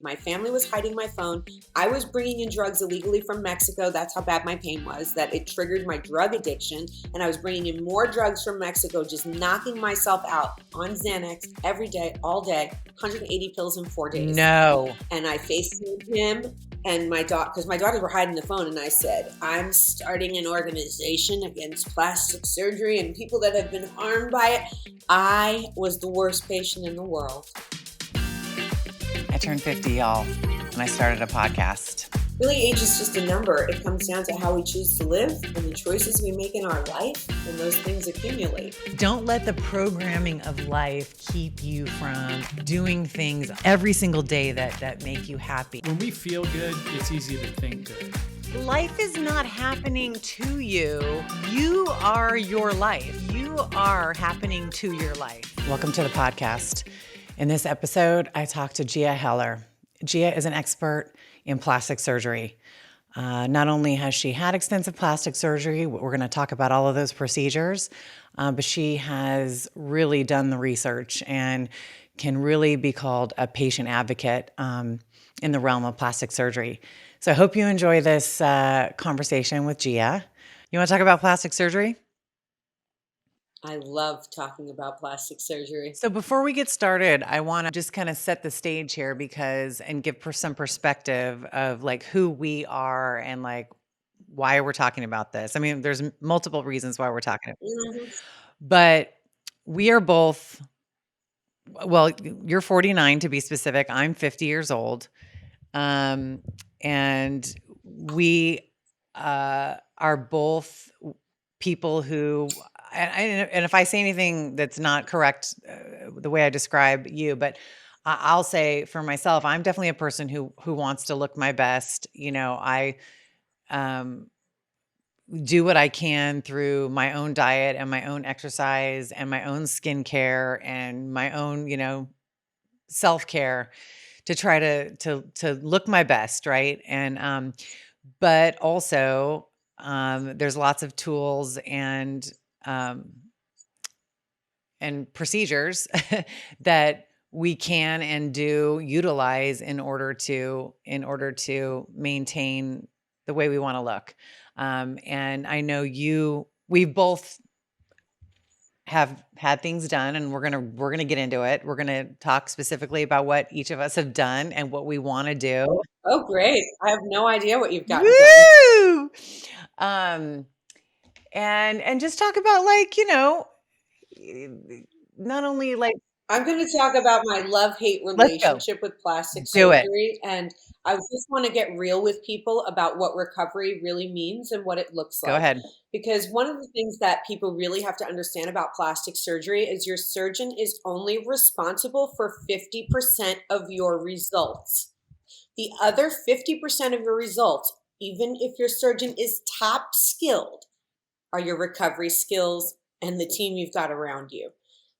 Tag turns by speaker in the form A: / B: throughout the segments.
A: My family was hiding my phone. I was bringing in drugs illegally from Mexico. That's how bad my pain was, that it triggered my drug addiction. And I was bringing in more drugs from Mexico, just knocking myself out on Xanax every day, all day, 180 pills in 4 days.
B: No.
A: And I FaceTimed him and my daughter, because my daughters were hiding the phone, and I said, I'm starting an organization against plastic surgery and people that have been harmed by it. I was the worst patient in the world.
B: I turned 50, y'all, and I started a podcast.
A: Really, age is just a number. It comes down to how we choose to live and the choices we make in our life, and those things accumulate.
B: Don't let the programming of life keep you from doing things every single day that make you happy.
C: When we feel good, it's easy to think good.
B: Life is not happening to you. You are your life. You are happening to your life. Welcome to the podcast. In this episode, I talked to Gia Heller. Gia is an expert in plastic surgery. Not only has she had extensive plastic surgery, we're going to talk about all of those procedures, but she has really done the research and can really be called a patient advocate in the realm of plastic surgery. So I hope you enjoy this conversation with Gia. You want to talk about plastic surgery?
A: I love talking about plastic surgery.
B: So before we get started, I want to just kind of set the stage here and give some perspective of like who we are and like why we're talking about this. I mean, there's multiple reasons why we're talking about this, but we are both, well, you're 49 to be specific. I'm 50 years old. And we are both people who, and if I say anything that's not correct, the way I describe you, but I'll say for myself, I'm definitely a person who wants to look my best. You know, I do what I can through my own diet and my own exercise and my own skincare and my own, self-care to try to look my best, right? And but also there's lots of tools and procedures that we can and do utilize in order to maintain the way we want to look. And I know we both have had things done, and we're gonna get into it. We're gonna talk specifically about what each of us have done and what we want to do.
A: Oh, great. I have no idea what you've gotten
B: Woo! And just talk about not only like
A: I'm going to talk about my love-hate relationship with plastic surgery. And I just want to get real with people about what recovery really means and what it looks like.
B: Go ahead.
A: Because one of the things that people really have to understand about plastic surgery is your surgeon is only responsible for 50% of your results. The other 50% of your results, even if your surgeon is top skilled, are your recovery skills and the team you've got around you.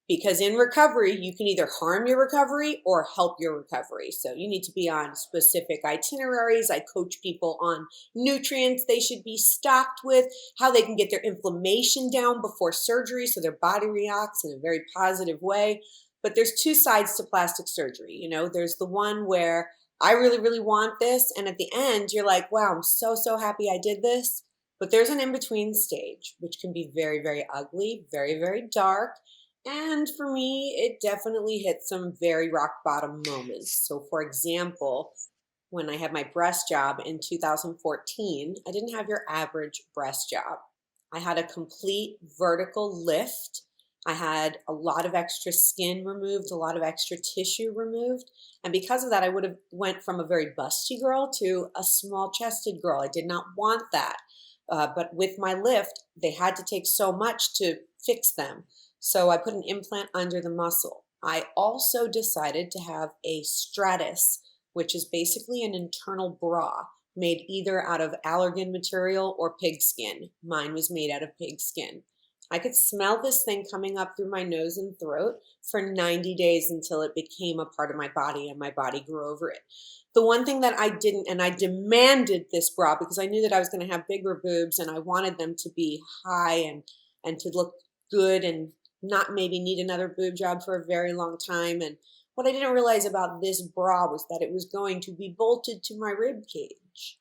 A: Because in recovery, you can either harm your recovery or help your recovery. So you need to be on specific itineraries. I coach people on nutrients they should be stocked with, how they can get their inflammation down before surgery so their body reacts in a very positive way. But there's two sides to plastic surgery. You know, there's the one where I really, really want this. And at the end, you're like, wow, I'm so, so happy I did this. But there's an in-between stage, which can be very, very ugly, very, very dark. And for me, it definitely hit some very rock bottom moments. So for example, when I had my breast job in 2014, I didn't have your average breast job. I had a complete vertical lift. I had a lot of extra skin removed, a lot of extra tissue removed. And because of that, I would have went from a very busty girl to a small chested girl. I did not want that. But with my lift, they had to take so much to fix them. So I put an implant under the muscle. I also decided to have a stratus, which is basically an internal bra made either out of allergen material or pig skin. Mine was made out of pig skin. I could smell this thing coming up through my nose and throat for 90 days until it became a part of my body and my body grew over it. The one thing that I didn't, and I demanded this bra because I knew that I was going to have bigger boobs and I wanted them to be high and to look good and not maybe need another boob job for a very long time. And What I didn't realize about this bra was that it was going to be bolted to my rib cage.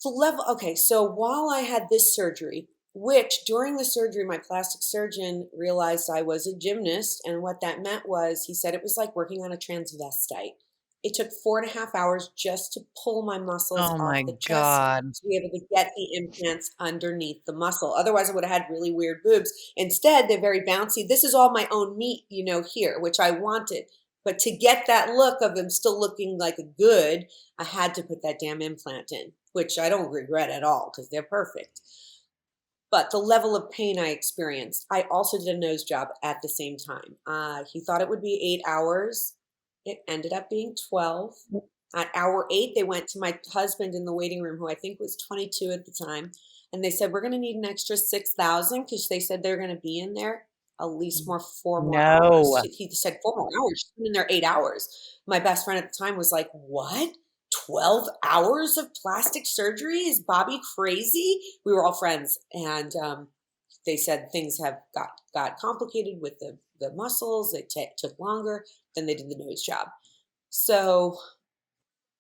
A: Okay, so while I had this surgery, which during the surgery, my plastic surgeon realized I was a gymnast. And what that meant was he said it was like working on a transvestite. It took 4.5 hours just to pull my muscles
B: Oh my
A: off the chest
B: God.
A: to be able to get the implants underneath the muscle. Otherwise, I would have had really weird boobs. Instead, they're very bouncy. This is all my own meat, here, which I wanted. But to get that look of them still looking like a good, I had to put that damn implant in, which I don't regret at all because they're perfect. But the level of pain I experienced, I also did a nose job at the same time. He thought it would be 8 hours. It ended up being 12. At hour 8, they went to my husband in the waiting room, who I think was 22 at the time, and they said, "We're going to need an extra 6,000 because they said they're going to be in there at least 4 more hours."
B: No.
A: He said 4 more hours. She's been in there 8 hours. My best friend at the time was like, "What? 12 hours of plastic surgery? Is Bobby crazy?" We were all friends, and they said things have got complicated with the muscles. It took longer. Then they did the nose job. So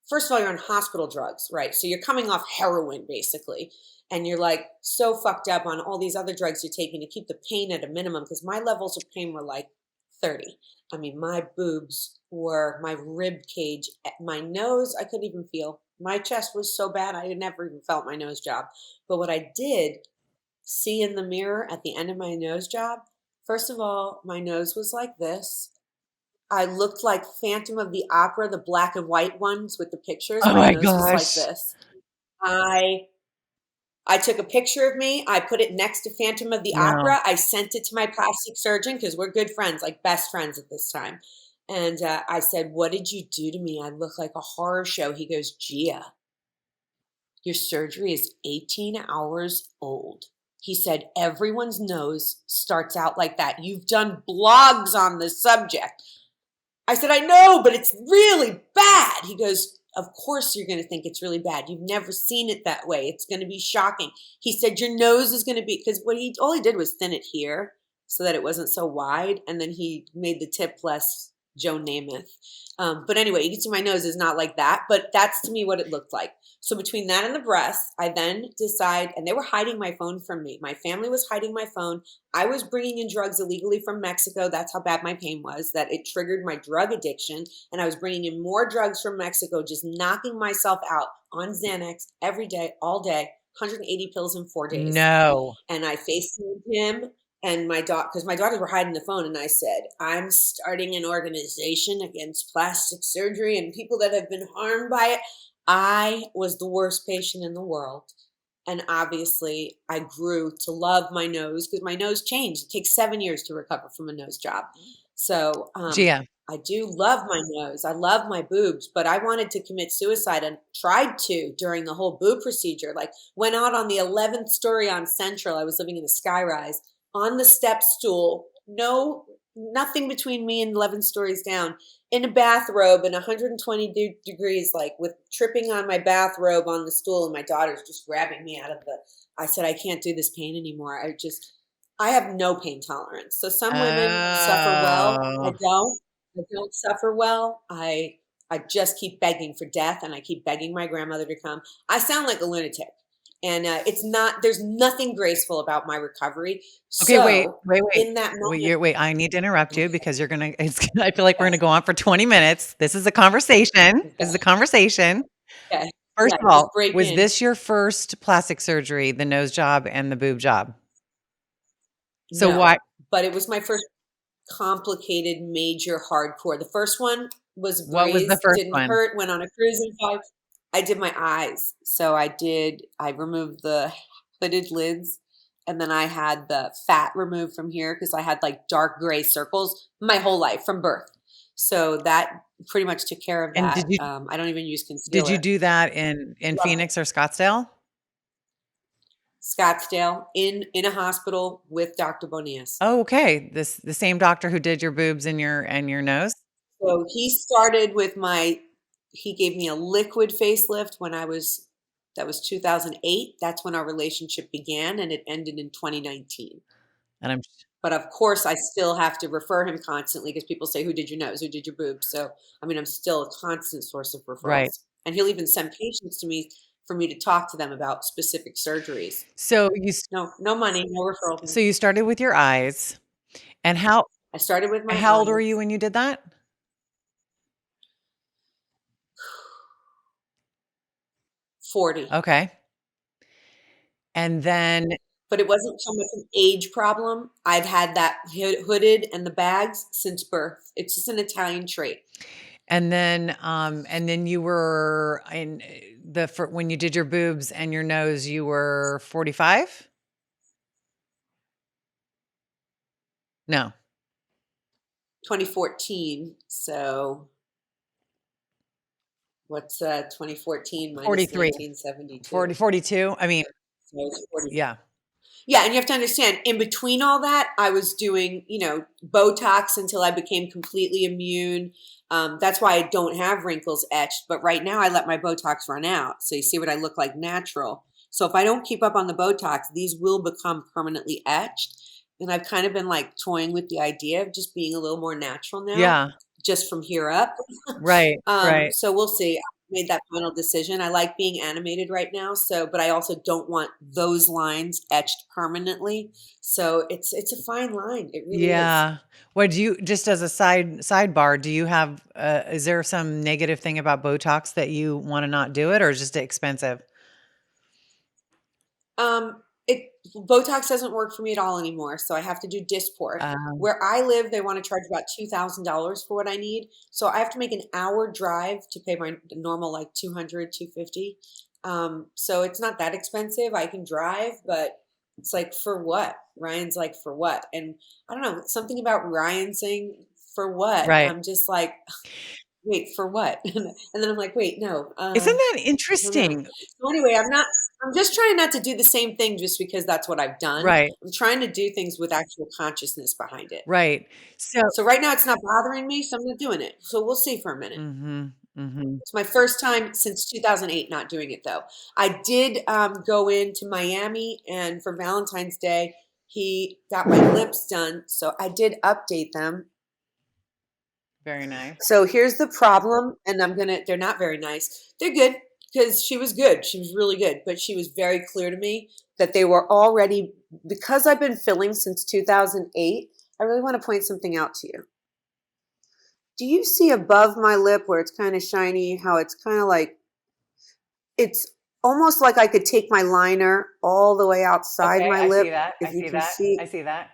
A: first of all, you're on hospital drugs, right? So you're coming off heroin basically. And you're like so fucked up on all these other drugs you're taking to keep the pain at a minimum. Because my levels of pain were like 30. I mean, my boobs were my rib cage, my nose, I couldn't even feel. My chest was so bad, I never even felt my nose job. But what I did see in the mirror at the end of my nose job, first of all, my nose was like this. I looked like Phantom of the Opera, the black and white ones with the pictures.
B: Oh
A: My
B: my
A: nose was like
B: gosh.
A: this. I I took a picture of me. I put it next to Phantom of the
B: No.
A: Opera. I sent it to my plastic surgeon because we're good friends, like best friends at this time. And I said, "What did you do to me? I look like a horror show." He goes, "Gia, your surgery is 18 hours old." He said, "Everyone's nose starts out like that. You've done blogs on the subject." I said, "I know, but it's really bad." He goes, "Of course you're going to think it's really bad. You've never seen it that way. It's going to be shocking." He said, "Your nose is going to be," because all he did was thin it here so that it wasn't so wide, and then he made the tip less Joe Namath. But anyway, you can see my nose is not like that, but that's to me what it looked like. So between that and the breast, I then decide, and they were hiding my phone from me. My family was hiding my phone. I was bringing in drugs illegally from Mexico. That's how bad my pain was, that it triggered my drug addiction. And I was bringing in more drugs from Mexico, just knocking myself out on Xanax every day, all day, 180 pills in 4 days.
B: No.
A: And I FaceTimed him and my daughter, because my daughters were hiding the phone. And I said, "I'm starting an organization against plastic surgery and people that have been harmed by it." I was the worst patient in the world. And obviously, I grew to love my nose because my nose changed. It takes 7 years to recover from a nose job. So
B: Gia.
A: I do love my nose. I love my boobs, but I wanted to commit suicide and tried to during the whole boob procedure. Like, went out on the 11th story on Central. I was living in a skyrise on the step stool. Nothing between me and 11 stories down, in a bathrobe and 120 degrees, like with tripping on my bathrobe on the stool, and my daughter's just grabbing me out of the. I said, "I can't do this pain anymore. I have no pain tolerance." So some women suffer well. I
B: Oh.
A: don't. I don't suffer well. I just keep begging for death, and I keep begging my grandmother to come. I sound like a lunatic, and it's not. There's nothing graceful about my recovery.
B: Okay, wait,
A: So
B: wait, wait.
A: in that
B: Wait,
A: moment,
B: I need to interrupt you
A: okay,
B: because I feel like we're
A: okay,
B: gonna go on for 20 minutes. This is a conversation. This is a
A: okay,
B: conversation.
A: okay,
B: First
A: yeah,
B: of
A: just
B: all,
A: break
B: was
A: in.
B: this your first plastic surgery, the nose job and the boob job? So
A: No,
B: why
A: but it was my first complicated, major, hardcore. The first one was a
B: what was the
A: breeze,
B: first
A: didn't
B: one?
A: hurt, went on a cruise in 5. I did my eyes. So I removed the hooded lids, and then I had the fat removed from here because I had like dark gray circles my whole life from birth. So that pretty much took care of
B: And
A: that. I don't even use
B: did you
A: concealer.
B: do that in
A: Loved it.
B: Phoenix or Scottsdale?
A: Scottsdale in a hospital with Dr. Bonias.
B: Oh, okay. The same doctor who did your boobs and your nose?
A: So he gave me a liquid facelift that was 2008. That's when our relationship began, and it ended in 2019.
B: And I'm
A: But of course, I still have to refer him constantly because people say, "Who did your nose? Who did your boobs?" So, I mean, I'm still a constant source of
B: Right.
A: referrals. And he'll even send patients to me for me to talk to them about specific surgeries.
B: So
A: No money, no referral fee.
B: you started with your eyes. And
A: I started with my
B: how old were you
A: eyes,
B: when you did that?
A: 40.
B: Okay. And then
A: But it wasn't so much an age problem. I'd had that hooded and the bags since birth. It's just an Italian trait.
B: and then you were in when you did your boobs and your nose, you were 45? No,
A: 2014. So what's 2014 minus
B: 43,
A: 1972?
B: 40, 42. I mean,
A: So it's 40.
B: yeah.
A: Yeah, and you have to understand, in between all that, I was doing, Botox until I became completely immune. That's why I don't have wrinkles etched. But right now, I let my Botox run out. So you see what I look like natural. So if I don't keep up on the Botox, these will become permanently etched. And I've kind of been like toying with the idea of just being a little more natural now,
B: Yeah.
A: just from here up.
B: Right, right.
A: So we'll see. I made that final decision. I like being animated right now, but I also don't want those lines etched permanently. So it's a fine line. It really is.
B: Yeah. What do you just as a sidebar, do you have is there some negative thing about Botox that you want to not do it or is it just expensive?
A: It Botox doesn't work for me at all anymore, so I have to do Dysport.
B: Um,
A: Where I live, they want to charge about $2,000 for what I need, so I have to make an hour drive to pay my normal like 200, 250. So it's not that expensive. I can drive, but it's like for what? Ryan's like for what? And I don't know, something about Ryan saying for what?
B: right.
A: I'm just like, wait, for what? And then I'm like, wait, no,
B: Isn't that
A: I don't know.
B: interesting?
A: So anyway, I'm just trying not to do the same thing just because that's what I've done.
B: Right.
A: I'm trying to do things with actual consciousness behind it.
B: Right. So,
A: So right now it's not bothering me, so I'm not doing it. So we'll see for a minute.
B: mhm. Mhm.
A: It's my first time since 2008 not doing it though. I did go into Miami, and for Valentine's Day, he got my lips done. So I did update them.
B: Very nice.
A: So here's the problem, and they're not very nice. They're good because she was good. She was really good, but she was very clear to me that they were already, because I've been filling since 2008. I really want to point something out to you. Do you see above my lip where it's kind of shiny, how it's kind of like, it's almost like I could take my liner all the way outside
B: Okay,
A: my
B: I see
A: lip,
B: that. I
A: if you
B: see
A: can
B: that.
A: see.
B: I see that.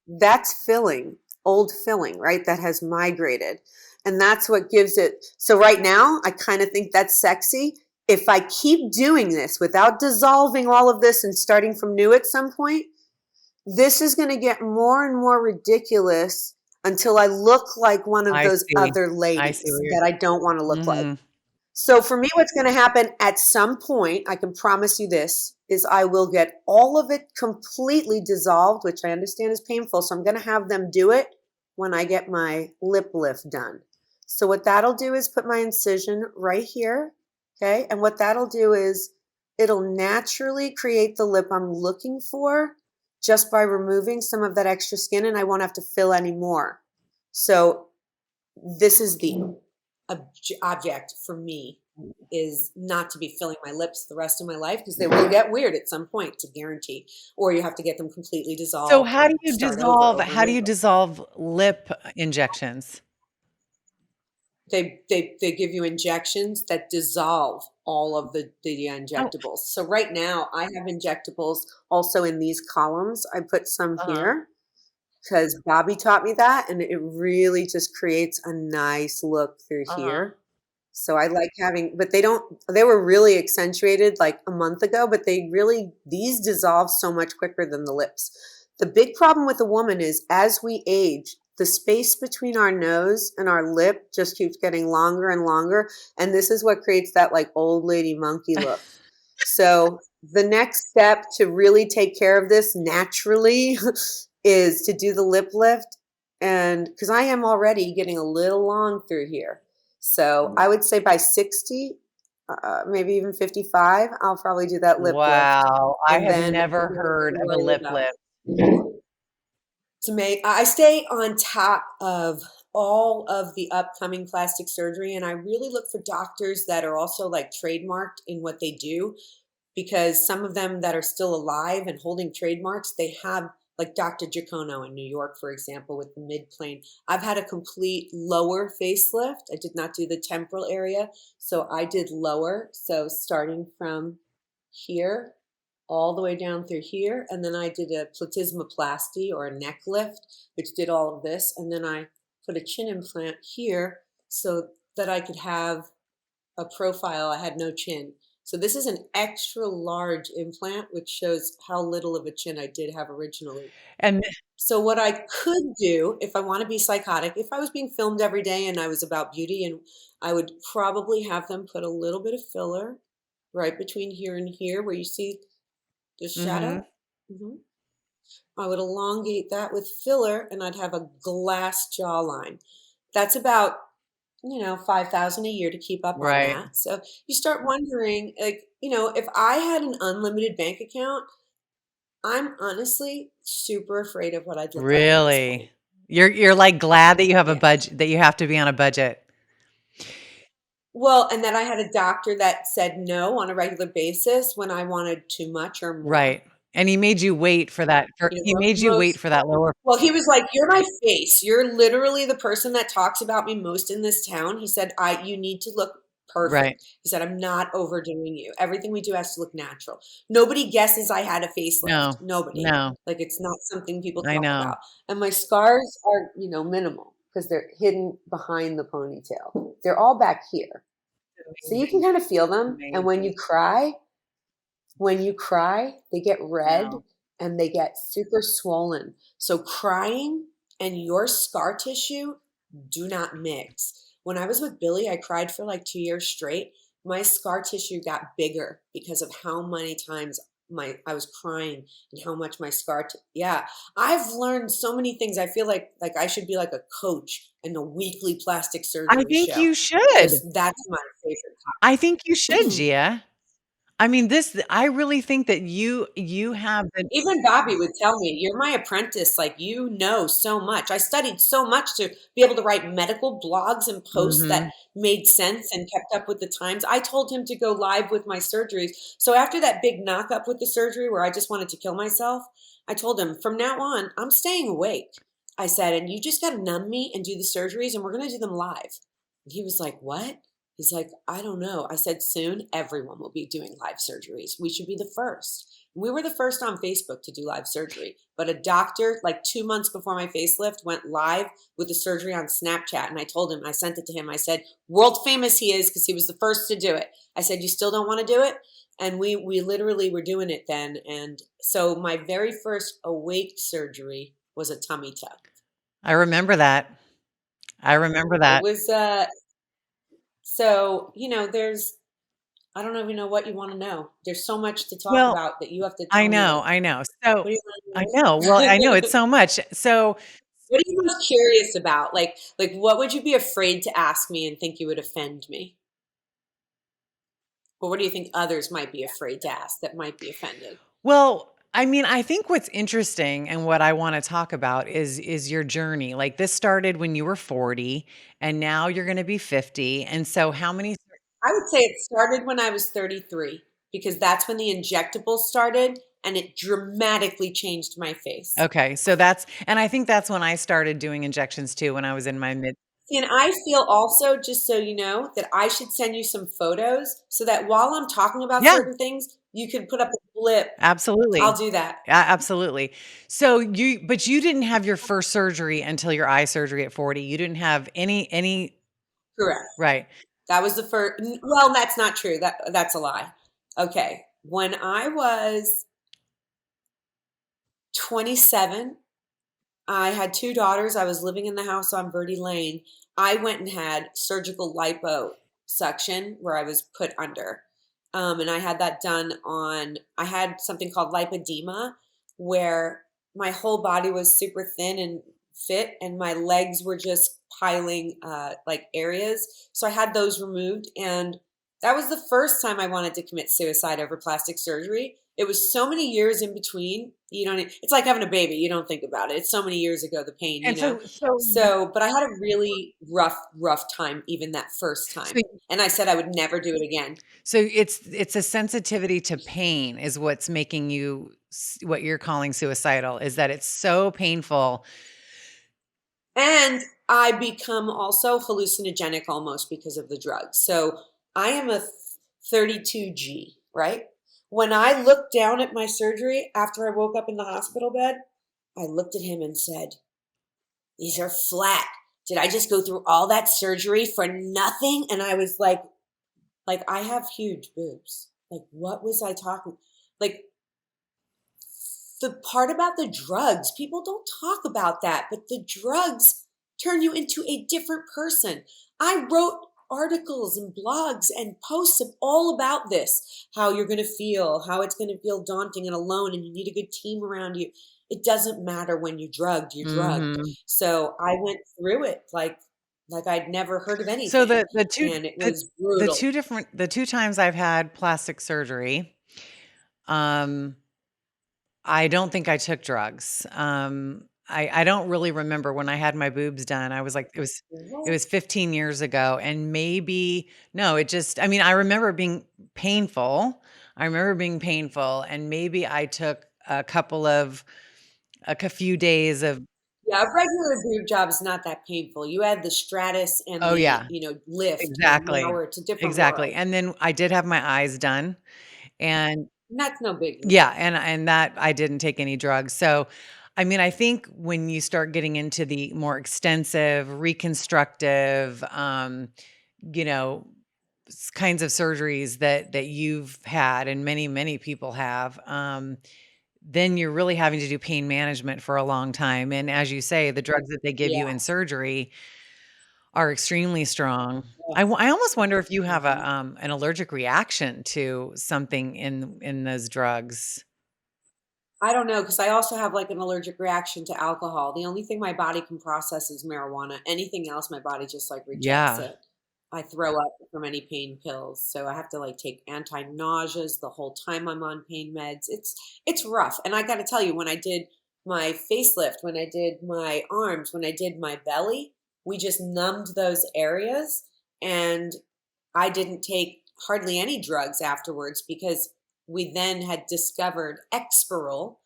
A: That's filling, old filling, right? That has migrated. And that's what gives it. So right now, I kind of think that's sexy. If I keep doing this without dissolving all of this and starting from new at some point, this is going to get more and more ridiculous until I look like one of
B: I
A: those
B: see.
A: other
B: I see
A: ladies
B: what you're
A: that I don't want to look like.
B: Mhm.
A: So for me, what's going to happen at some point, I can promise you this, is I will get all of it completely dissolved, which I understand is painful. So I'm going to have them do it when I get my lip lift done. So what that'll do is put my incision right here. Okay. And what that'll do is it'll naturally create the lip I'm looking for just by removing some of that extra skin, and I won't have to fill any more. So this is the object for me, is not to be filling my lips the rest of my life, because they will get weird at some point, to guarantee, or you have to get them completely
B: So
A: dissolved and start over
B: how
A: and
B: do you
A: over.
B: dissolve lip injections?
A: They give you injections that dissolve all of the
B: Oh,
A: injectables. So right now I have injectables also in these columns. I put some
B: uh-huh.
A: here because Bobby taught me that, and it really just creates a nice look through
B: Uh-huh.
A: here. So I like having, but they were really accentuated like a month ago, but these dissolve so much quicker than the lips. The big problem with a woman is as we age, the space between our nose and our lip just keeps getting longer and longer. And this is what creates that like old lady monkey look. So the next step to really take care of this naturally is to do the lip lift. And because I am already getting a little long through here. So I would say by 60, maybe even 55, I'll probably do that lip lift.
B: Wow, I
A: And
B: have
A: then
B: never
A: I won't have
B: heard
A: to
B: of a
A: worry
B: lip
A: about
B: lift.
A: it. I stay on top of all of the upcoming plastic surgery, and I really look for doctors that are also like trademarked in what they do, because some of them that are still alive and holding trademarks, they have, like Dr. Giacono in New York, for example, with the mid plane. I've had a complete lower facelift. I did not do the temporal area, so I did lower. So starting from here all the way down through here, and then I did a platysmoplasty or a neck lift, which did all of this, and then I put a chin implant here so that I could have a profile. I had no chin. So this is an extra large implant, which shows how little of a chin I did have originally.
B: And
A: So what I could do if I want to be psychotic, if I was being filmed every day and I was about beauty, and I would probably have them put a little bit of filler right between here and here where you see the
B: mm-hmm.
A: shadow. I would elongate that with filler and I'd have a glass jawline. That's about 5,000 a year to keep up on
B: Right.
A: that. So you start wondering, like, if I had an unlimited bank account, I'm honestly super afraid of what I'd look like at this point.
B: Really? You're like glad that you have a
A: Yeah.
B: budget, that you have to be on a budget.
A: Well, and then I had a doctor that said no on a regular basis when I wanted too much or more.
B: Right. And he made you wait for that he made you wait
A: Most
B: for that lower.
A: Well, he was like, "You're my face. You're literally the person that talks about me most in this town." He said, You need to look
B: Right.
A: perfect." He said, "I'm not overdoing you. Everything we do has to look natural." Nobody guesses I had a facelift.
B: No.
A: Nobody.
B: No.
A: Like, it's not something people
B: I
A: talk
B: know.
A: about. And my scars are, minimal because they're hidden behind the ponytail. They're all back here. So you can
B: Amazing.
A: kind of feel them. And
B: Amazing.
A: when you cry, they get red
B: No.
A: and they get super swollen. So crying and your scar tissue do not mix. When I was with Billy, I cried for like 2 years straight. My scar tissue got bigger because of how many times I was crying and how much my yeah. I've learned so many things. I feel like I should be like a coach in a weekly plastic
B: I
A: surgery
B: think
A: show
B: you should.
A: because that's my favorite
B: I think you should,
A: topic.
B: Gia. I mean, I really think that you have the.
A: Even Bobby would tell me, "You're my apprentice. Like, you know so much." I studied so much to be able to write medical blogs and posts that
B: Mhm.
A: made sense and kept up with the times. I told him to go live with my surgeries. So after that big knock up with the surgery where I just wanted to kill myself, I told him, "From now on, I'm staying awake." I said, "And you just got to numb me and do the surgeries, and we're going to do them live." And he was like, "What?" He's like, "I don't know." I said, "Soon everyone will be doing live surgeries. We should be the first." We were the first on Facebook to do live surgery, but a doctor, like 2 months before my facelift, went live with the surgery on Snapchat. And I told him, I sent it to him. I said, world famous he is because he was the first to do it. I said, "You still don't want to do it?" And we literally were doing it then. And so my very first awake surgery was a tummy tuck.
B: I remember that. I remember
A: It
B: that.
A: was, so, I don't even know what you want to know. There's so much to talk
B: Well,
A: about that you have to
B: I
A: tell me,
B: know,
A: like,
B: I know. So
A: what do you
B: I
A: want
B: know. Well, I know it's
A: to know?
B: so much. So
A: What are you most curious about? Like what would you be afraid to ask me and think you would offend me? Or what do you think others might be afraid to ask that might be offended?
B: well, I mean, I think what's interesting and what I wanna talk about is your journey. Like, this started when you were 40, and now you're gonna be 50, and so how many.
A: I would say it started when I was 33 because that's when the injectables started and it dramatically changed my face.
B: Okay, so that's and I think that's when I started doing injections too, when I was in my mid.
A: See, and I feel also, just so you know, that I should send you some photos so that while I'm talking about
B: Yeah,
A: certain things, you can put up a blip. I'll
B: absolutely.
A: do that.
B: Absolutely. So but you didn't have your first surgery until your eye surgery at 40. You didn't have any.
A: Correct.
B: Right.
A: That was the first. Well, that's not true. That's a lie. Okay. When I was 27, I had two daughters. I was living in the house on Verde Lane. I went and had surgical liposuction where I was put under. And I had that done I had something called lipedema where my whole body was super thin and fit, and my legs were just piling like areas. So I had those removed. And that was the first time I wanted to commit suicide over plastic surgery. It was so many years in between. You don't, it's like having a baby. You don't think about it. It's so many years ago, the pain,
B: And so
A: So, but I had a really rough time even that first
B: so
A: time. And I said I would never do it again.
B: so it's a sensitivity to pain is what's making you what you're calling suicidal, is that it's so painful.
A: And I become also hallucinogenic almost because of the drugs. So I am a 32G, right? When I looked down at my surgery after I woke up in the hospital bed, I looked at him and said, "These are flat. Did I just go through all that surgery for nothing?" And I was like I have huge boobs. Like, what was I talking? Like, the part about the drugs, people don't talk about that, but the drugs turn you into a different person. I wrote articles and blogs and posts of all about this, how you're going to feel, how it's going to feel daunting and alone, and you need a good team around you. It doesn't matter when you're drugged.
B: Mhm.
A: So I went through it like I'd never heard of
B: So
A: anything, and it was brutal.
B: the 2 times I've had plastic surgery, um, I don't think I took drugs. I don't really remember when I had my boobs done. I was like, it was 15 years ago, and maybe no, it just I mean, I remember it being painful. I remember being painful, and maybe I took a few days of
A: Yeah, a regular boob job is not that painful. You add the stratus and
B: oh,
A: the,
B: yeah,
A: lift, and now
B: exactly,
A: it's a different
B: exactly,
A: world.
B: and then I did have my eyes done, and
A: And that's no biggie.
B: yeah, and that I didn't take any drugs. So, I mean, I think when you start getting into the more extensive reconstructive, you know, kinds of surgeries that you've had and many people have, then you're really having to do pain management for a long time. And as you say, the drugs that they give you
A: Yeah,
B: in surgery are extremely strong.
A: yeah.
B: I almost wonder if you have
A: Mhm.
B: an allergic reaction to something in those drugs.
A: I don't know, because I also have, like, an allergic reaction to alcohol. The only thing my body can process is marijuana. Anything else, my body just, like, rejects
B: Yeah.
A: it. I throw up from any pain pills, so I have to, like, take anti-nauseas the whole time I'm on pain meds. It's rough, and I gotta tell you, when I did my facelift, when I did my arms, when I did my belly, we just numbed those areas, and I didn't take hardly any drugs afterwards because we then had discovered Exparel,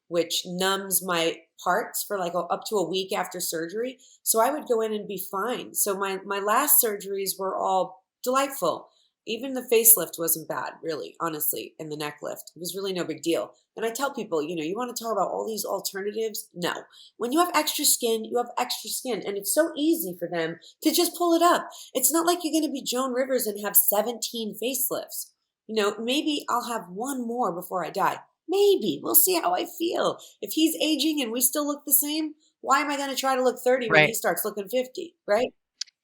A: which numbs my parts for like up to a week after surgery. So I would go in and be fine. So my last surgeries were all delightful. Even the facelift wasn't bad, really, honestly, and the neck lift. It was really no big deal. And I tell people, you want to talk about all these alternatives? No. When you have extra skin, you have extra skin. And it's so easy for them to just pull it up. It's not like you're going to be Joan Rivers and have 17 facelifts. Maybe I'll have one more before I die. Maybe. We'll see how I feel. If he's aging and we still look the same, why am I going to try to look 30 when he
B: Right.
A: starts looking 50, right?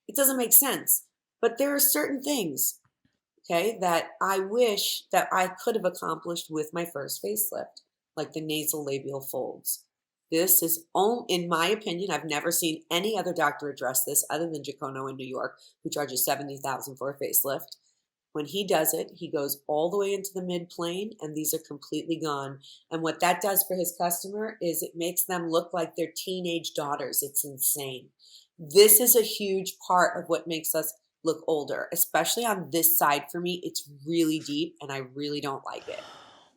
A: It doesn't make sense. But there are certain things, okay, that I wish that I could have accomplished with my first facelift, like the nasal labial folds. This is, in my opinion, I've never seen any other doctor address this other than Jacono in New York, who charges $70,000 for a facelift. When he does it, he goes all the way into the mid plane, and these are completely gone. And what that does for his customer is it makes them look like their teenage daughters. It's insane. This is a huge part of what makes us look older, especially on this side for me. It's really deep, and I really don't like it.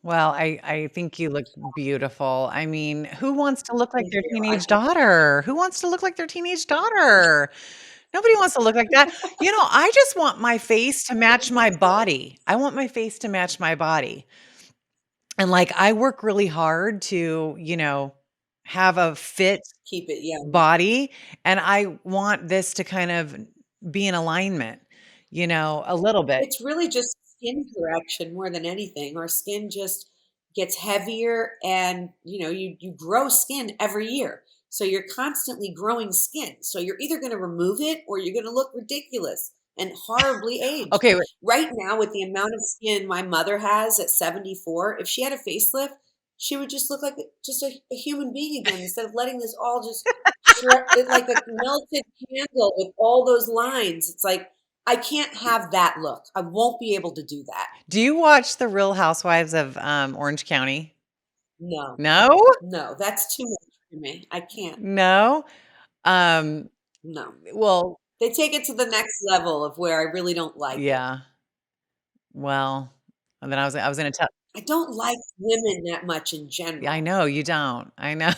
B: Well, I think you look beautiful. I mean, who wants to look like
A: Thank
B: their
A: you. I
B: teenage
A: think
B: daughter? Who wants to look like their teenage daughter? Nobody wants to look like that. I just want my face to match my
A: it's good.
B: body. I want my face to match my body. And, like, I work really hard to, have a fit
A: Keep it young.
B: body, and I want this to kind of be in alignment, a little bit.
A: It's really just skin correction more than anything. Our skin just gets heavier, and you grow skin every year. So you're constantly growing skin. So you're either going to remove it or you're going to look ridiculous and horribly aged.
B: Okay,
A: Right now, with the amount of skin my mother has at 74, if she had a facelift, she would just look like just a human being again instead of letting this all just like a melted candle with all those lines. It's like I can't have that look. I won't be able to do that.
B: Do you watch The Real Housewives of Orange County?
A: No,
B: No?
A: no, that's too much for me. I can't.
B: No? Um,
A: No.
B: well,
A: They take it to the next level of where I really don't like it.
B: yeah. Well, and then I was gonna tell.
A: I don't like women that much in
B: Yeah, I
A: general.
B: know you don't. I know.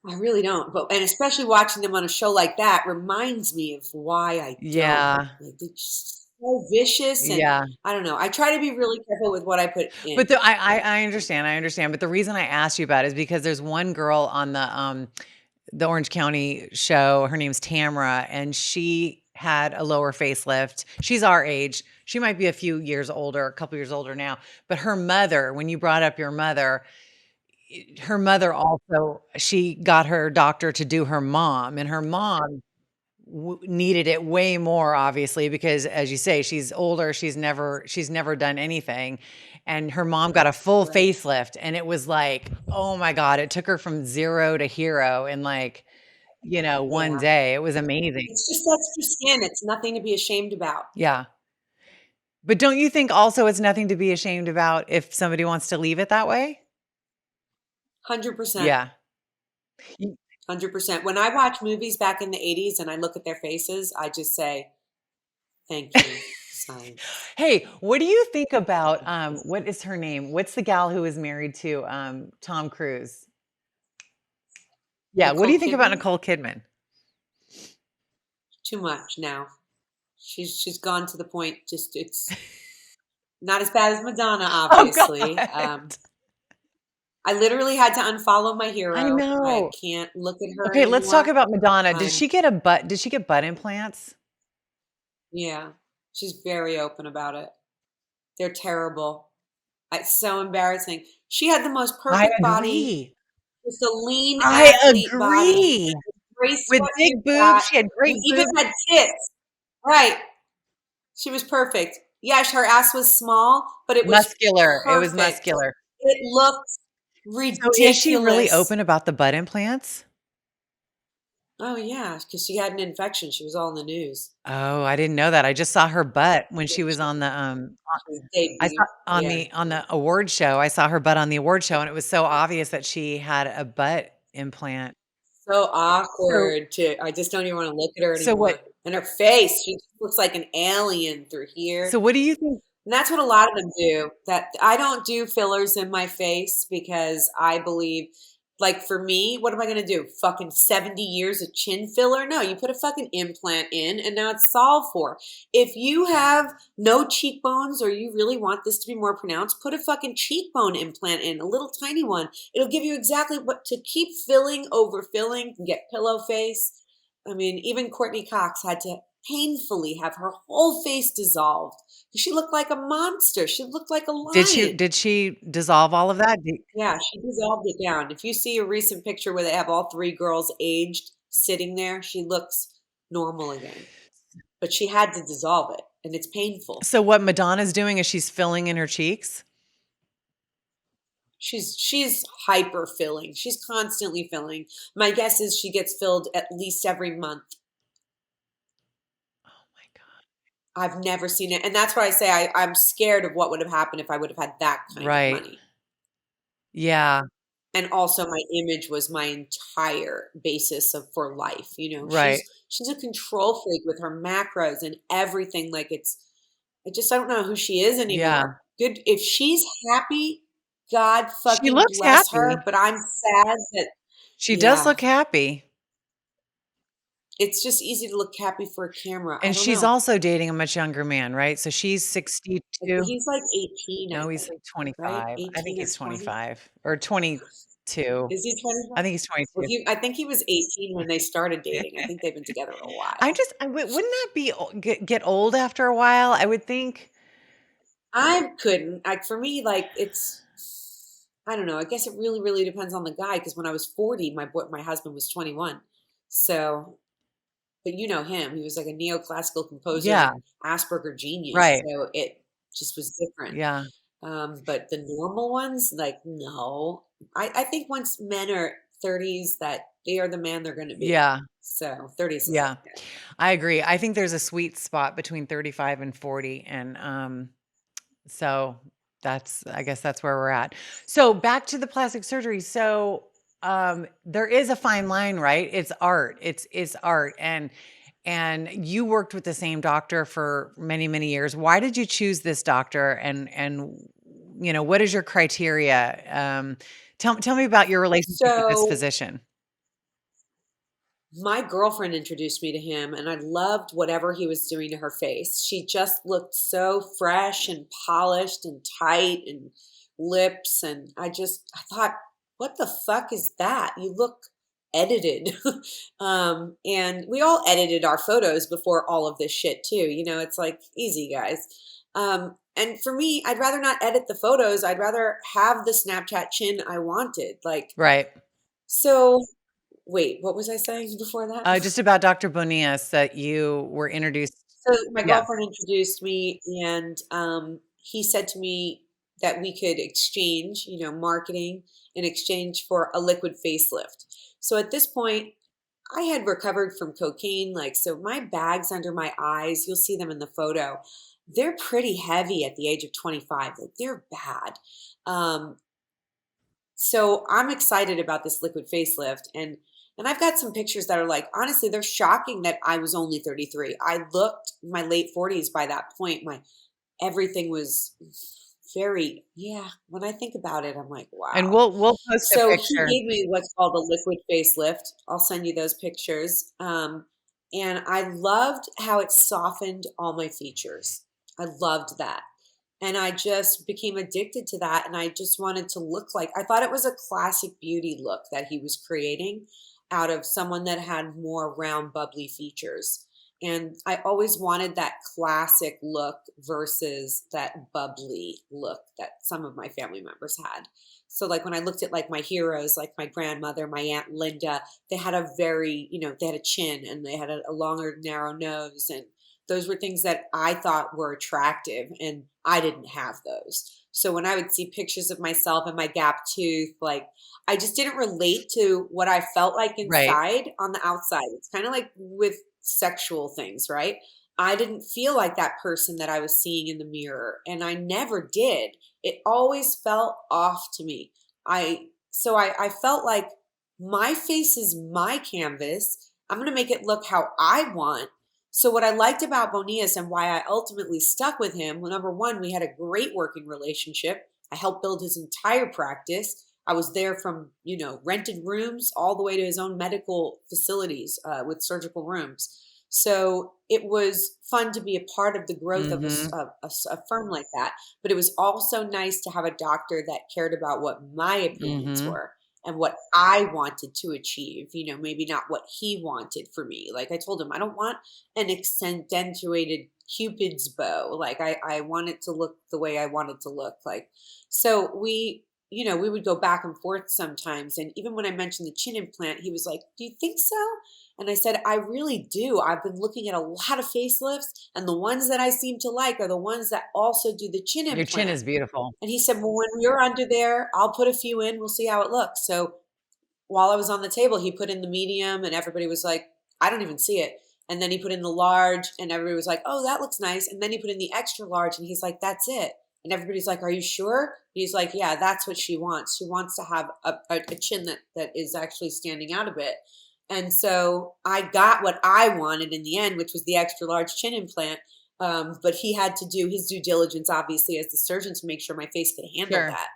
A: I really don't. But and especially watching them on a show like that reminds me of why I don't.
B: Yeah,
A: Like they're just so vicious and
B: yeah.
A: I don't know. I try to be really careful with what I put
B: But
A: in.
B: I understand, but the reason I asked you about it is because there's one girl on the Orange County show, her name's Tamra, and she had a lower facelift. She's our age. She might be a few years older, a couple years older now, but her mother, when you brought up your mother, her mother also she got her doctor to do her mom, and her mom needed it way more obviously because as you say she's older, she's never done anything, and her mom got a full
A: Right.
B: facelift and it was like, oh my god, it took her from zero to hero in like, one
A: Yeah.
B: day. It was amazing.
A: It's just extra skin. It's nothing to be ashamed about.
B: Yeah, but don't you think also it's nothing to be ashamed about if somebody wants to leave it that way?
A: 100%.
B: Yeah. Y-
A: 100%. When I watch movies back in the 80s and I look at their faces, I just say, thank you, science.
B: Hey, what do you think about what is her name? What's the gal who is married to Tom Cruise? Yeah, what do
A: Nicole
B: you think about
A: Kidman,
B: Nicole Kidman?
A: too much now. She's gone to the point, just it's not as bad as Madonna,
B: Oh
A: obviously.
B: god.
A: I literally had to unfollow my
B: I
A: hero. I
B: know.
A: can't look at her
B: Okay, let's talk
A: anymore.
B: about Madonna.
A: I'm
B: Did she get butt implants?
A: Yeah, she's very open about it. They're terrible. It's so embarrassing. She had the most
B: I
A: perfect body,
B: agree.
A: just a lean
B: I
A: athlete body.
B: agree.
A: Embrace
B: With
A: what
B: big
A: you
B: boobs,
A: got.
B: she had
A: You
B: great
A: even
B: boobs.
A: had tits. Right. She was perfect. Yeah, her ass was small, but it was
B: Muscular. It was
A: perfect.
B: muscular.
A: It looked
B: So is she really
A: ridiculous.
B: open about the butt implants?
A: Oh yeah, because she had an infection. She was all in the news.
B: Oh, I didn't know that. I just saw her butt when
A: Yeah,
B: she was on the
A: she
B: I saw
A: debuted. Yeah.
B: on the award show. I saw her butt on the award show, and it was so obvious that she had a butt implant.
A: So
B: So
A: awkward to I just don't even want to look at her
B: so what
A: anymore. And her face, she just looks like an alien through here.
B: so what do you think?
A: And that's what a lot of them do. That I don't do fillers in my face because I believe, like for me, what am I gonna do? Fucking 70 years of chin filler? No, you put a fucking implant in and now it's solved for. If you have no cheekbones or you really want this to be more pronounced, put a fucking cheekbone implant in, a little tiny one. It'll give you exactly what to keep filling over filling, get pillow face. I mean, even Courtney Cox had to painfully have her whole face dissolved. She looked like a monster. She looked like a lion.
B: Did she dissolve all of that?
A: Yeah, she dissolved it down. If you see a recent picture where they have all three girls aged sitting there, she looks normal again. But she had to dissolve it, and it's painful.
B: So what Madonna's doing is she's filling in her cheeks?
A: She's hyper filling. She's constantly filling. My guess is she gets filled at least every month.
B: Oh my god.
A: I've never seen it, and that's why I say I'm scared of what would have happened if I would have had that kind of
B: Right.
A: money.
B: Yeah,
A: And also my image was my entire basis of for life, you know?
B: right.
A: She's a control freak with her macros and everything, like, I don't know who she is
B: Yeah.
A: anymore. Good if she's happy, God
B: She
A: fucking
B: looks
A: bless her,
B: happy.
A: but I'm sad that
B: She does
A: yeah,
B: look happy.
A: it's just easy to look happy for a camera, I
B: And
A: don't
B: she's
A: know.
B: also dating a much younger man, right? So she's 62.
A: He's like 18, I
B: No, he's
A: think,
B: like
A: right?
B: 25. I think
A: 18 or
B: he's
A: 20?
B: 25 or 22.
A: Is he 25?
B: I think he's
A: Well,
B: 22.
A: I think he was 18 when they started dating. I think they've been together a
B: I
A: while.
B: just wouldn't that be get old after a while? I would think.
A: I couldn't. Like for me, like it's I don't know. I guess it really, really depends on the guy. Because when I was 40, my husband was 21. So, but you know him. He was like a neoclassical composer
B: Yeah,
A: and Asperger genius.
B: right.
A: So it just was different.
B: Yeah.
A: But the normal ones, like no. I think once men are 30s, that they are the man they're going to be.
B: Yeah.
A: So 30s is
B: Yeah,
A: okay.
B: I agree. I think there's a sweet spot between 35 and 40. And so I guess that's where we're at. So back to the plastic surgery. So there is a fine line, right? It's art. It's art. And you worked with the same doctor for many, many years. Why did you choose this doctor? And what is your criteria? Tell me about your relationship with this
A: So
B: physician.
A: my girlfriend introduced me to him, and I loved whatever he was doing to her face. She just looked so fresh and polished and tight and lips. And I thought, what the fuck is that? You look edited. And we all edited our photos before all of this shit, too. It's like, easy, guys. And for me, I'd rather not edit the photos. I'd rather have the Snapchat chin I wanted. Like,
B: Right.
A: so wait, what was I saying before that?
B: Just about Dr. Bonias that you were introduced.
A: So my
B: Yeah.
A: girlfriend introduced me, and he said to me that we could exchange, marketing in exchange for a liquid facelift. So at this point, I had recovered from cocaine. Like, so my bags under my eyes, you'll see them in the photo. They're pretty heavy at the age of 25. Like, they're bad. Um, so I'm excited about this liquid facelift, and I've got some pictures that are like, honestly, they're shocking that I was only 33. I looked my late 40s by that point. My everything was very, yeah, when I think about it, I'm like,
B: And
A: wow.
B: we'll post a
A: So he
B: picture.
A: gave me what's called a liquid facelift. I'll send you those pictures. And I loved how it softened all my features. I loved that. And I just became addicted to that. And I just wanted to look like, I thought it was a classic beauty look that he was creating out of someone that had more round, bubbly features. And I always wanted that classic look versus that bubbly look that some of my family members had. So like when I looked at like my heroes, like my grandmother, my Aunt Linda, they had a very, they had a chin and they had a longer, narrow nose. And those were things that I thought were attractive, and I didn't have those. So when I would see pictures of myself and my gap tooth, like I just didn't relate to what I felt like
B: Right.
A: inside on the outside. It's kind of like with sexual things, right? I didn't feel like that person that I was seeing in the mirror, and I never did. It always felt off to me. I felt like my face is my canvas. I'm going to make it look how I want. So what I liked about Bonias and why I ultimately stuck with him, well, number one, we had a great working relationship. I helped build his entire practice. I was there from, rented rooms all the way to his own medical facilities with surgical rooms. So it was fun to be a part of the growth of
B: Mm-hmm.
A: a firm like that. But it was also nice to have a doctor that cared about what my opinions
B: Mm-hmm.
A: were and what I wanted to achieve, maybe not what he wanted for me. Like I told him, I don't want an accentuated Cupid's bow. Like I want it to look the way I want it to look. Like, so we would go back and forth sometimes. And even when I mentioned the chin implant, he was like, do you think so? And I said, I really do. I've been looking at a lot of facelifts, and the ones that I seem to like are the ones that also do the chin
B: Your chin
A: implant.
B: is beautiful.
A: And he said, well, when you're under there, I'll put a few in. We'll see how it looks. So while I was on the table, he put in the medium, and everybody was like, I don't even see it. And then he put in the large, and everybody was like, oh, that looks nice. And then he put in the extra large, and he's like, that's it. And everybody's like, are you sure? And he's like, yeah, that's what she wants. She wants to have a chin that is actually standing out a bit. And so I got what I wanted in the end, which was the extra large chin implant. But he had to do his due diligence, obviously, as the surgeon to make sure my face could handle
B: Sure.
A: that.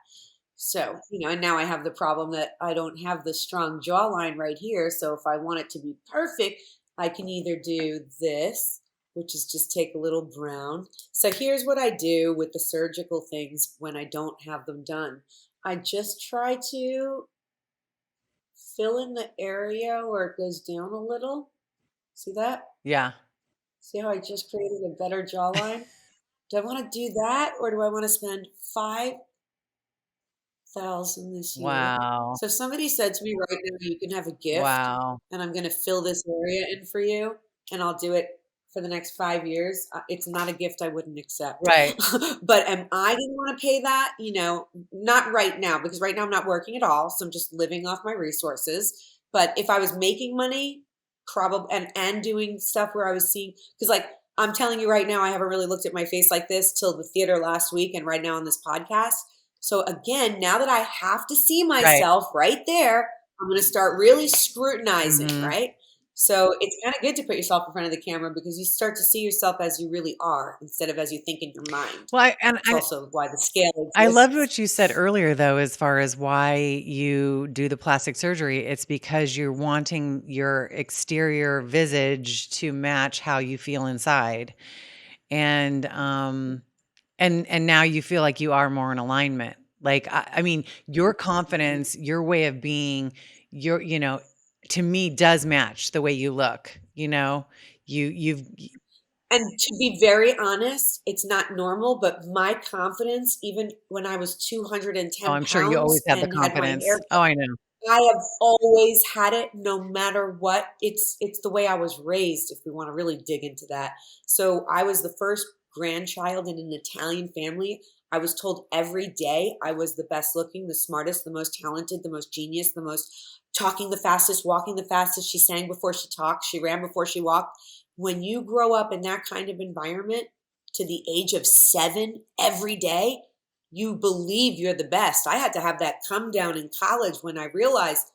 A: So, and now I have the problem that I don't have the strong jawline right here. So if I want it to be perfect, I can either do this, which is just take a little brown. So here's what I do with the surgical things when I don't have them done. I just try to fill in the area where it goes down a little. See that?
B: Yeah.
A: See how I just created a better jawline? Do I want to do that, or do I want to spend 5,000 this year?
B: Wow.
A: So if somebody said to me right now, you can have a gift,
B: Wow.
A: and I'm going to fill this area in for you, and I'll do it for the next 5 years, it's not a gift I wouldn't accept.
B: Right.
A: But am I going to want to pay that? Not right now, because right now I'm not working at all. So I'm just living off my resources. But if I was making money, probably and doing stuff where I was seeing, because like I'm telling you right now, I haven't really looked at my face like this till the theater last week and right now on this podcast. So again, now that I have to see
B: Right.
A: myself right there, I'm going to start really scrutinizing,
B: Mhm.
A: right? So it's kind of good to put yourself in front of the camera because you start to see yourself as you really are instead of as you think in your mind.
B: Well,
A: It's also why the scale
B: I loved
A: exists.
B: what you said earlier, though, as far as why you do the plastic surgery. It's because you're wanting your exterior visage to match how you feel inside. And and now you feel like you are more in alignment. Like I mean, your confidence, your way of being, your to me does match the way you look. You've
A: And to be very honest, it's not normal, but my confidence, even when I was
B: oh,
A: 210
B: I'm sure you always
A: pounds
B: have the
A: and had my hair,
B: confidence. Oh, I know.
A: I have always had it no matter what. It's the way I was raised, if we want to really dig into that. So I was the first grandchild in an Italian family. I was told every day I was the best looking, the smartest, the most talented, the most genius, the most talking the fastest, walking the fastest. She sang before she talked, she ran before she walked. When you grow up in that kind of environment to the age of 7 every day, you believe you're the best. I had to have that come down in college when I realized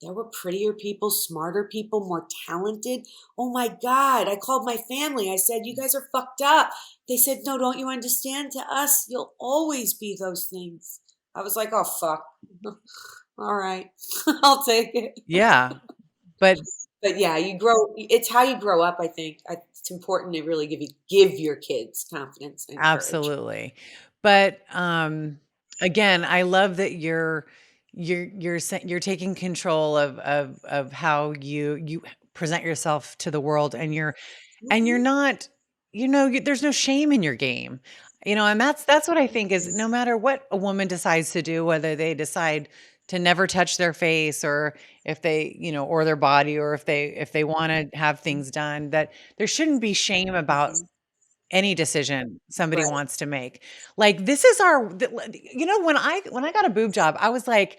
A: there were prettier people, smarter people, more talented. Oh my God. I called my family. I said, you guys are fucked up. They said, no, don't you understand? To us, you'll always be those things. I was like, oh, fuck. All right. I'll take it.
B: Yeah, but
A: But yeah, it's how you grow up, I think. It's important to really give your kids confidence and courage.
B: absolutely. But, again, I love that you're taking control of how you present yourself to the world, and you're
A: Mhm.
B: not, there's no shame in your game. And that's what I think is no matter what a woman decides to do, whether they decide to never touch their face, or if they, or their body, or if they wanna have things done, that there shouldn't be shame about
A: Mhm.
B: any decision somebody
A: Right.
B: wants to make. Like, this is when I got a boob job, I was like,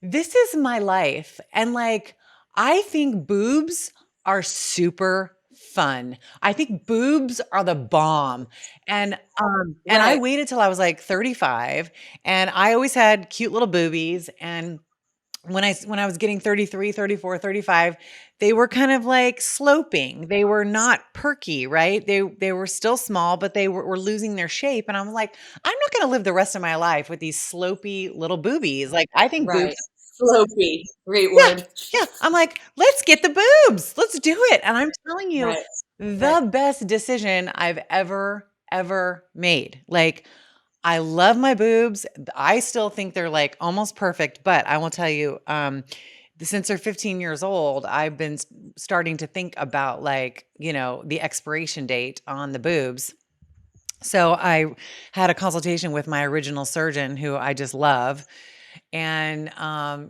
B: this is my life. And like, I think boobs are super fun. I think boobs are the bomb. And I
A: Right.
B: waited till I was like 35, and I always had cute little boobies. And when I was getting 33, 34, 35, they were kind of like sloping. They were not perky, right? They were still small, but they were losing their shape. And I'm like, I'm not going to live the rest of my life with these slopey little boobies. Like, I think boobs.
A: Right. Slopey. Great
B: Yeah,
A: word.
B: yeah. I'm like, let's get the boobs. Let's do it. And I'm telling you,
A: Right. Right.
B: the best decision I've ever made. Like, I love my boobs. I still think they're like almost perfect, but I will tell you, since they're 15 years old, I've been starting to think about, like, the expiration date on the boobs. So I had a consultation with my original surgeon, who I just love, and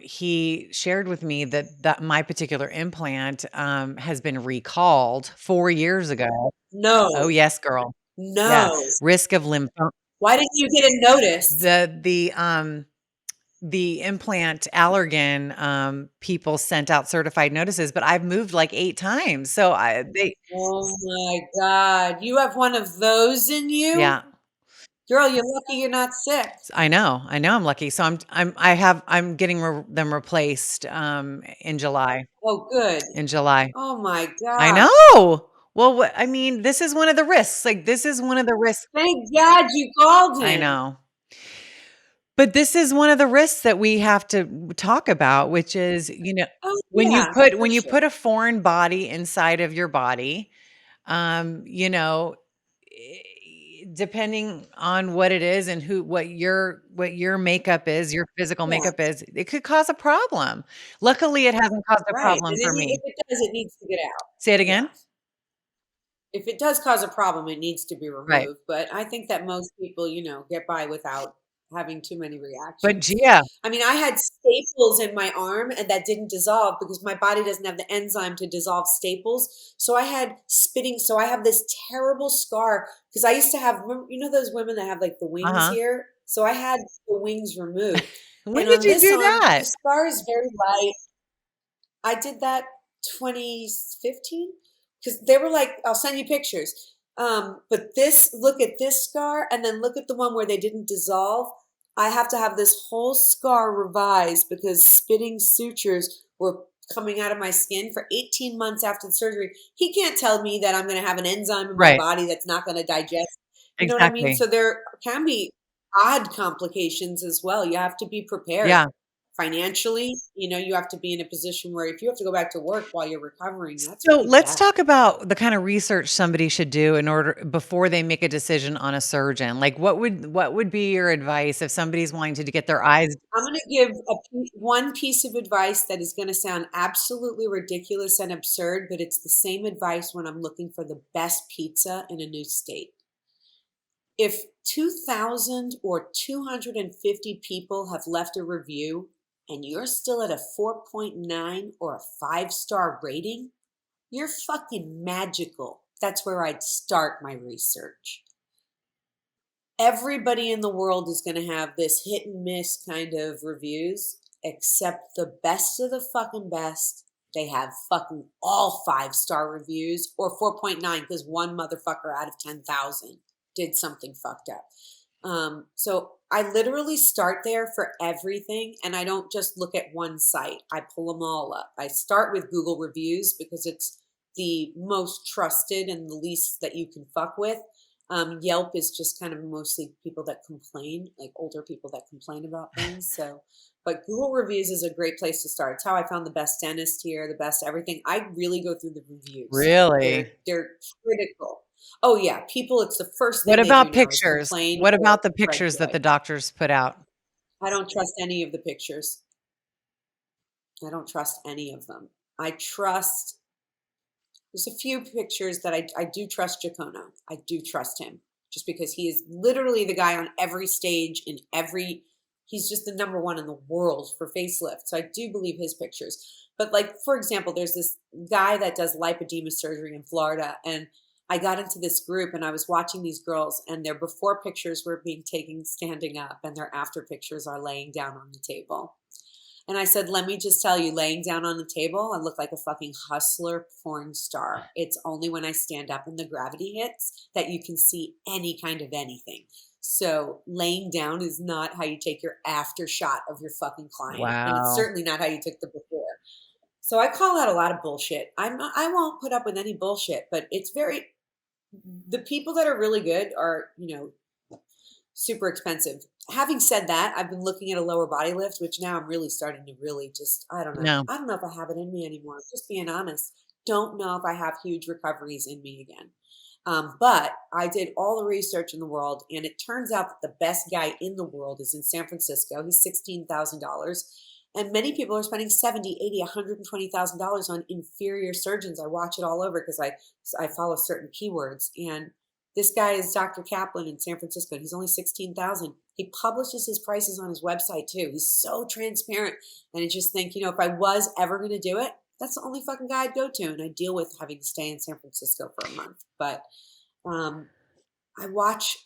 B: he shared with me that my particular implant has been recalled 4 years ago. Oh
A: No.
B: yes, girl. Yeah,
A: No.
B: risk of lymphoma.
A: Why didn't you get a notice?
B: The implant allergen, people sent out certified notices, but I've moved like 8 times. So I they
A: Oh my God. You have one of those in you?
B: yeah,
A: Girl, you're lucky you're not sick.
B: I know I'm lucky. So I'm getting them replaced, in July.
A: Oh, good.
B: In July.
A: Oh my
B: I
A: God.
B: know. Well, I mean, this is one of the risks. Like, this is one of the risks.
A: Thank God you called
B: I
A: him.
B: know. But this is one of the risks that we have to talk about, which is,
A: Oh
B: when you
A: yeah,
B: put
A: for
B: when you
A: sure.
B: put a foreign body inside of your body, um, you know, depending on what it is, and what your makeup is, your physical
A: Yeah,
B: makeup is, it could cause a problem. Luckily, it hasn't caused a
A: right.
B: problem
A: And
B: for
A: if
B: me.
A: it does, it needs to get out.
B: Say it
A: Yeah.
B: again?
A: If it does cause a problem, it needs to be
B: Right.
A: removed. But I think that most people, get by without having too many
B: But
A: reactions.
B: Gia,
A: I mean, I had staples in my arm and that didn't dissolve because my body doesn't have the enzyme to dissolve staples. So I had spitting. So I have this terrible scar because I used to have, those women that have like the wings
B: uh-huh.
A: here? So I had the wings removed.
B: When
A: And
B: did
A: on
B: you
A: this
B: do
A: arm, the
B: that?
A: scar is very light. I did that 2015, because they were like, I'll send you pictures. But look at this scar, and then look at the one where they didn't dissolve. I have to have this whole scar revised because spitting sutures were coming out of my skin for 18 months after the surgery. He can't tell me that I'm going to have an enzyme in my
B: Right.
A: body that's not going to digest. You know what I mean?
B: Exactly.
A: So there can be odd complications as well. You have to be prepared
B: Yeah.
A: financially. You have to be in a position where if you have to go back to work while you're recovering, that's
B: So
A: pretty
B: let's
A: bad.
B: talk about the kind of research somebody should do in order before they make a decision on a surgeon. Like what would be your advice if somebody's wanting to get their eyes
A: I'm going to give one piece of advice that is going to sound absolutely ridiculous and absurd, but it's the same advice when I'm looking for the best pizza in a new state. If 2,000 or 250 people have left a review and you're still at a 4.9 or a 5-star rating, you're fucking magical. That's where I'd start my research. Everybody in the world is going to have this hit and miss kind of reviews, except the best of the fucking best. They have fucking all 5-star reviews or 4.9 because one motherfucker out of 10,000 did something fucked up. So I literally start there for everything, and I don't just look at one site. I pull them all up. I start with Google reviews because it's the most trusted and the least that you can fuck with. Yelp is just kind of mostly people that complain, like older people that complain about things. So, but Google reviews is a great place to start. It's how I found the best dentist here, the best everything. I really go through the reviews.
B: really?
A: They're critical. Oh yeah, people. It's the first
B: What
A: thing they do
B: about
A: now is
B: pictures?
A: complain
B: What
A: or
B: about the
A: red
B: pictures that
A: flag.
B: the doctors put out?
A: I don't trust any of the pictures. I don't trust any of them. I trust There's a few pictures that I do trust Jacono. I do trust him just because he is literally the guy on every stage he's just the number one in the world for facelift. So I do believe his pictures. But like, for example, there's this guy that does lipedema surgery in Florida. And I got into this group and I was watching these girls and their before pictures were being taken standing up and their after pictures are laying down on the table. And I said, let me just tell you, laying down on the table, I look like a fucking hustler porn star. It's only when I stand up and the gravity hits that you can see any kind of anything. So laying down is not how you take your after shot of your fucking client. And it's
B: Wow.
A: certainly not how you took the before. So I call out a lot of bullshit. I won't put up with any bullshit, but the people that are really good are, super expensive. Having said that, I've been looking at a lower body lift, which now I'm really starting to really just, I don't know.
B: No.
A: I don't know if I have it in me anymore. Just being honest. Don't know if I have huge recoveries in me again. But I did all the research in the world, and it turns out that the best guy in the world is in San Francisco. He's $16,000. And many people are spending $70, $80, $120,000 on inferior surgeons. I watch it all over because I follow certain keywords. And this guy is Dr. Kaplan in San Francisco. He's only 16,000. He publishes his prices on his website too. He's so transparent. And I just think, if I was ever going to do it, that's the only fucking guy I'd go to. And I deal with having to stay in San Francisco for a month. But um, I watch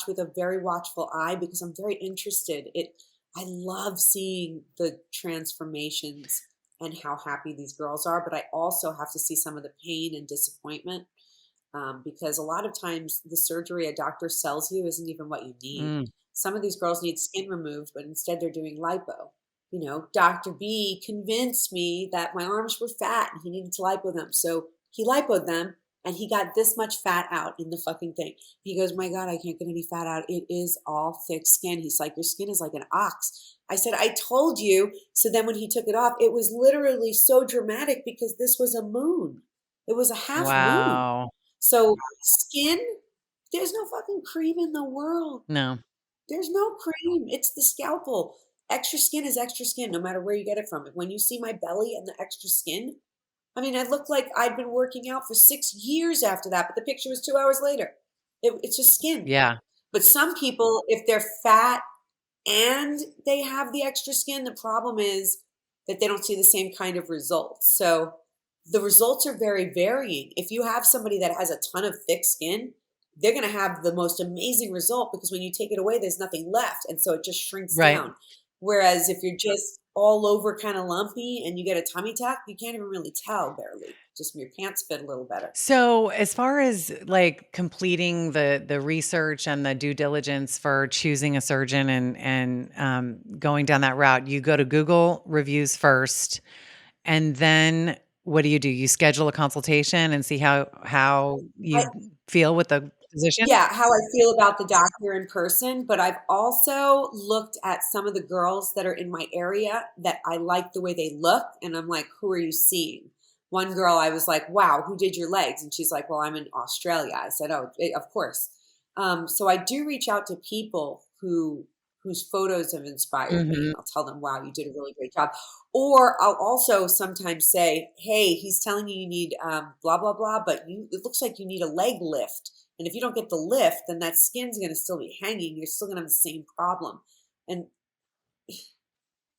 A: with a very watchful eye because I'm very interested. I love seeing the transformations and how happy these girls are, but I also have to see some of the pain and disappointment because a lot of times the surgery a doctor sells you isn't even what you need.
B: Mm.
A: Some of these girls need skin removed, but instead they're doing lipo. Dr. B convinced me that my arms were fat and he needed to lipo them. So he lipoed them and he got this much fat out in the fucking thing. He goes, my God, I can't get any fat out. It is all thick skin. He's like, your skin is like an ox. I said, I told you. So then when he took it off, it was literally so dramatic because this was a moon. It was a half moon.
B: Wow.
A: So skin, there's no fucking cream in the world.
B: No.
A: There's no cream. It's the scalpel. Extra skin is extra skin, no matter where you get it from. When you see my belly and the extra skin, I mean, I look like I'd been working out for 6 years after that, but the picture was 2 hours later. It's just skin.
B: Yeah.
A: But some people, if they're fat and they have the extra skin, the problem is that they don't see the same kind of results. So the results are very varying. If you have somebody that has a ton of thick skin, they're going to have the most amazing result because when you take it away, there's nothing left. And so it just shrinks
B: Right.
A: down. Whereas if you're just all over kind of lumpy and you get a tummy tuck, you can't even really tell barely. Just your pants fit a little better.
B: So, as far as like completing the research and the due diligence for choosing a surgeon and going down that route, you go to Google reviews first, and then what do? You schedule a consultation and see how
A: I,
B: you feel with the physician?
A: yeah, how I feel about the doctor in person, but I've also looked at some of the girls that are in my area that I like the way they look, and I'm like, who are you seeing? One girl, I was like, wow, who did your legs? And she's like, well, I'm in Australia. I said, oh, of course. So I do reach out to people whose photos have inspired me.
B: Mhm.
A: I'll tell them, wow, you did a really great job. Or I'll also sometimes say, hey, he's telling you need blah blah blah, but it looks like you need a leg lift, and if you don't get the lift, then that skin's going to still be hanging. You're still going to have the same problem. And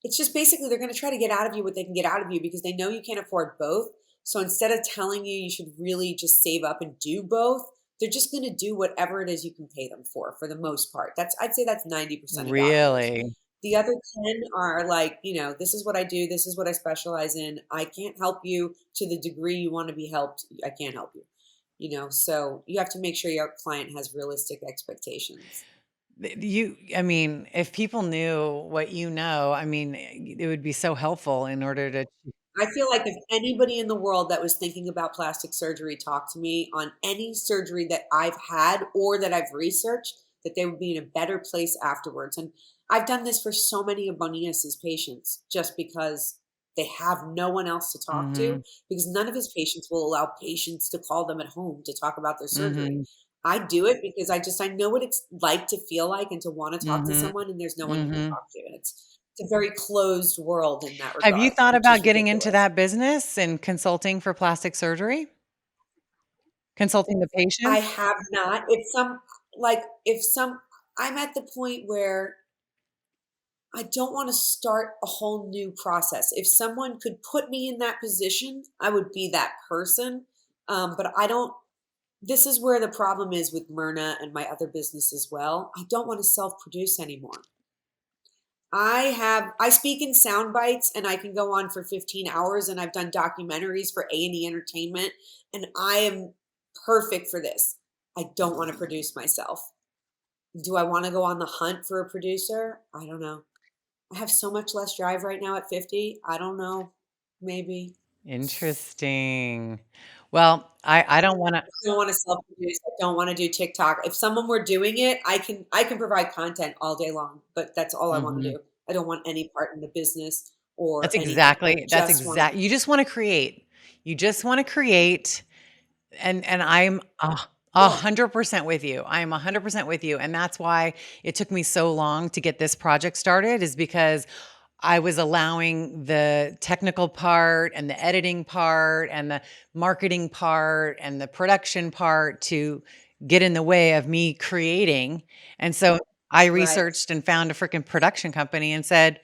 A: it's just basically they're going to try to get out of you what they can get out of you because they know you can't afford both. So instead of telling you you should really just save up and do both, they're just going to do whatever it is you can pay them for the most part. I'd say that's 90% of doctors.
B: Really?
A: The other 10 are like, this is what I do, this is what I specialize in. I can't help you to the degree you want to be helped. I can't help you. So you have to make sure your client has realistic expectations.
B: I mean, if people knew what you know, I mean, it would be so helpful in order to.
A: I feel like if anybody in the world that was thinking about plastic surgery talked to me on any surgery that I've had or that I've researched, that they would be in a better place afterwards. And I've done this for so many of Bonillas's patients just because they have no one else to talk to
B: Mhm.
A: because none of his patients will allow patients to call them at home to talk about their surgery.
B: Mhm.
A: I do it because I know what it's like to feel like and to want to talk to
B: Mhm.
A: someone and there's no one you can
B: Mhm.
A: talk to. And it's a very closed world in that
B: Have you
A: regard,
B: thought
A: which
B: about
A: is
B: getting into
A: ridiculous.
B: that business and consulting for plastic surgery? Consulting the
A: I
B: patients?
A: have not. If some I'm at the point where I don't want to start a whole new process. If someone could put me in that position, I would be that person. But I don't. This is where the problem is with Myrna and my other business as well. I don't want to self-produce anymore. I speak in sound bites and I can go on for 15 hours and I've done documentaries for A&E Entertainment and I am perfect for this. I don't want to produce myself. Do I want to go on the hunt for a producer? I don't know. I have so much less drive right now at 50. I don't know. Maybe.
B: Interesting. Well, I don't wanna.
A: I don't want to self-produce. I don't want to do TikTok. If someone were doing it, I can provide content all day long, but that's all I want to
B: Mhm.
A: do. I don't want any part in the business or
B: That's
A: anything. I
B: exactly that's
A: just want to
B: exact you just wanna create. You just wanna create, and I'm a
A: yeah.
B: 100% with you. I am 100% with you, and that's why it took me so long to get this project started is because I was allowing the technical part and the editing part and the marketing part and the production part to get in the way of me creating. And so I
A: Right.
B: researched and found a freaking production company and said,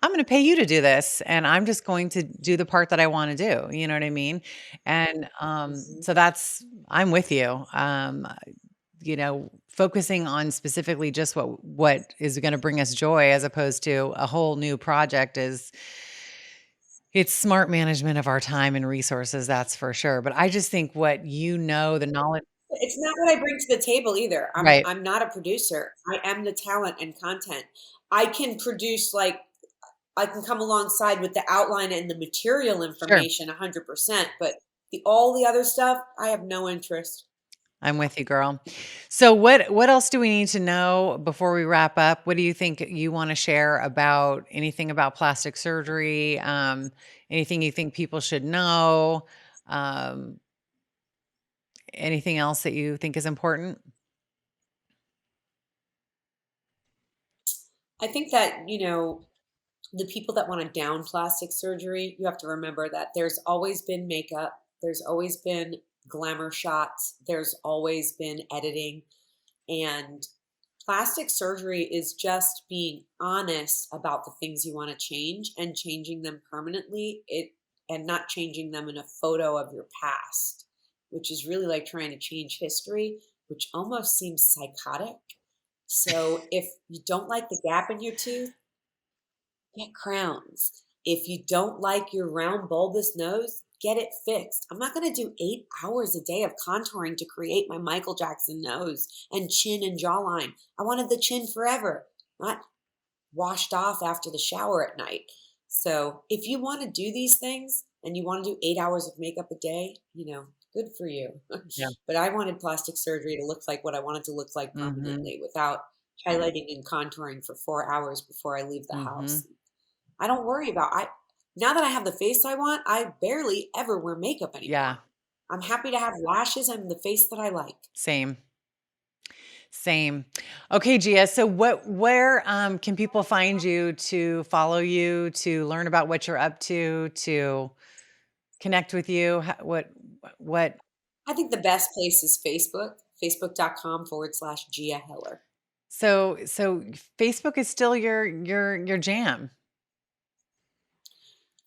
B: I'm going to pay you to do this. And I'm just going to do the part that I want to do. You know what I mean? And
A: Mhm.
B: so I'm with you. Focusing on specifically just what is going to bring us joy as opposed to a whole new project is it's smart management of our time and resources, that's for sure. But I just think the knowledge.
A: It's not what I bring to the table either. I'm
B: Right.
A: I'm not a producer. I am the talent and content. I can produce I can come alongside with the outline and the material
B: Sure.
A: information 100%, but all the other stuff, I have no interest.
B: I'm with you, girl. So what else do we need to know before we wrap up? What do you think you want to share about anything about plastic surgery? Anything you think people should know? Um, Anything else that you think is important?
A: I think that, the people that want to down plastic surgery, you have to remember that there's always been makeup, there's always been glamour shots, there's always been editing, and plastic surgery is just being honest about the things you want to change and changing them permanently, and not changing them in a photo of your past, which is really like trying to change history, which almost seems psychotic. So if you don't like the gap in your tooth, get crowns. If you don't like your round bulbous nose, get it fixed. I'm not going to do 8 hours a day of contouring to create my Michael Jackson nose and chin and jawline. I wanted the chin forever, not washed off after the shower at night. So if you want to do these things and you want to do 8 hours of makeup a day, good for you.
B: Yeah.
A: But I wanted plastic surgery to look like what I wanted to look like
B: Mhm.
A: permanently without highlighting and contouring for 4 hours before I leave the house.
B: Mhm.
A: I don't worry about I now that I have the face I want, I barely ever wear makeup
B: Yeah.
A: anymore. I'm happy to have lashes and the face that I like.
B: Same. Same. Okay, Gia. So where can people find you to follow you, to learn about what you're up to connect with you? What
A: I think the best place is Facebook, facebook.com/Gia Heller.
B: so Facebook is still your jam.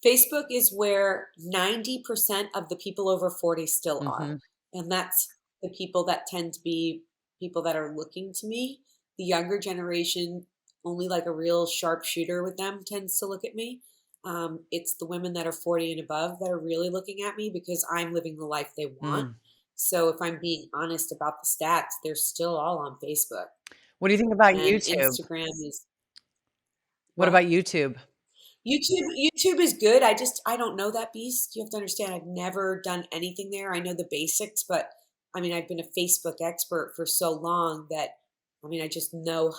A: Facebook is where 90% of the people over 40 still are.
B: Mhm.
A: And that's the people that tend to be people that are looking to me. The younger generation, only like a real sharpshooter with them tends to look at me. It's the women that are 40 and above that are really looking at me because I'm living the life they want.
B: Mm.
A: So if I'm being honest about the stats, they're still all on Facebook.
B: What do you think about
A: And
B: YouTube?
A: Instagram is
B: What
A: what?
B: about YouTube?
A: YouTube is good. I don't know that beast. You have to understand I've never done anything there. I know the basics, but I mean I've been a Facebook expert for so long that I just know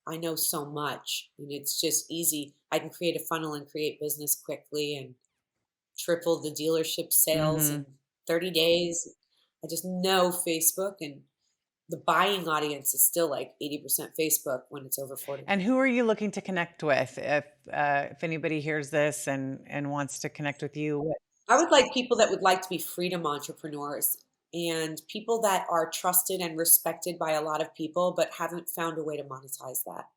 A: I know so much. And it's just easy. I can create a funnel and create business quickly and triple the dealership sales
B: Mhm.
A: in 30 days. I just know Facebook, and the buying audience is still like 80% Facebook when it's over 40.
B: And who are you looking to connect with? If anybody hears this and wants to connect with you,
A: I would like people that would like to be freedom entrepreneurs and people that are trusted and respected by a lot of people, but haven't found a way to monetize that.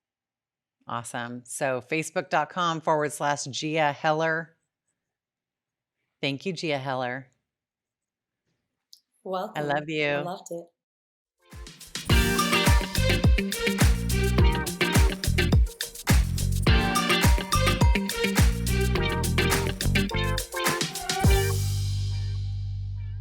B: awesome. So facebook.com/Gia Heller. Thank you, Gia Heller. I
A: Welcome.
B: love
A: I
B: you.
A: loved it.